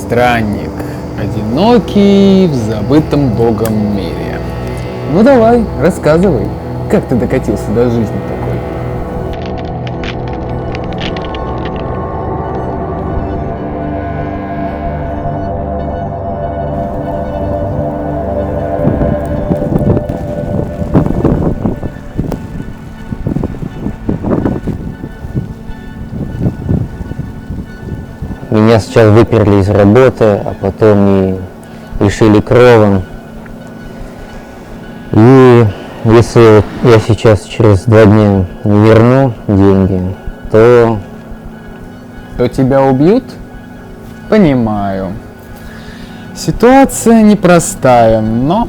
странник, одинокий в забытом Богом мире. Ну давай, рассказывай, как ты докатился до жизни такой? Меня сначала выперли из работы, а потом и лишили крова. И если я сейчас через 2 дня не верну деньги, то тебя убьют? Понимаю. Ситуация непростая, но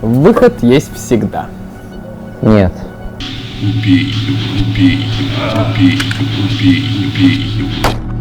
выход есть всегда. нет. Убей его, убей его, убей его, убей его, убей его.